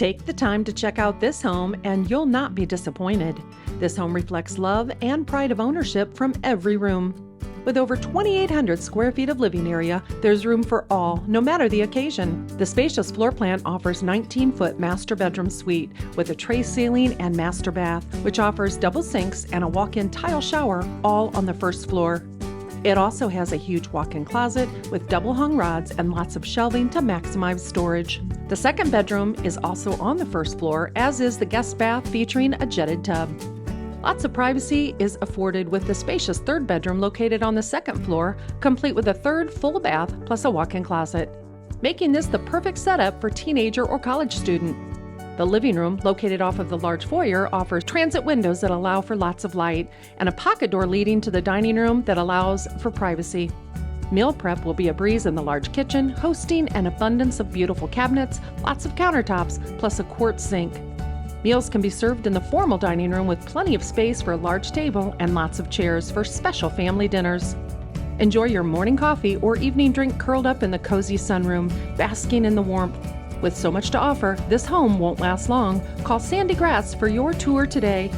Take the time to check out this home and you'll not be disappointed. This home reflects love and pride of ownership from every room. With over 2,800 square feet of living area, there's room for all, no matter the occasion. The spacious floor plan offers 19-foot master bedroom suite with a tray ceiling and master bath, which offers double sinks and a walk-in tile shower, all on the first floor. It also has a huge walk-in closet with double hung rods and lots of shelving to maximize storage. The second bedroom is also on the first floor, as is the guest bath featuring a jetted tub. Lots of privacy is afforded with the spacious third bedroom located on the second floor, complete with a third full bath plus a walk-in closet, making this the perfect setup for teenager or college student. The living room, located off of the large foyer, offers transit windows that allow for lots of light and a pocket door leading to the dining room that allows for privacy. Meal prep will be a breeze in the large kitchen, hosting an abundance of beautiful cabinets, lots of countertops, plus a quartz sink. Meals can be served in the formal dining room with plenty of space for a large table and lots of chairs for special family dinners. Enjoy your morning coffee or evening drink curled up in the cozy sunroom, basking in the warmth. With so much to offer, this home won't last long. Call Sandy Grass for your tour today.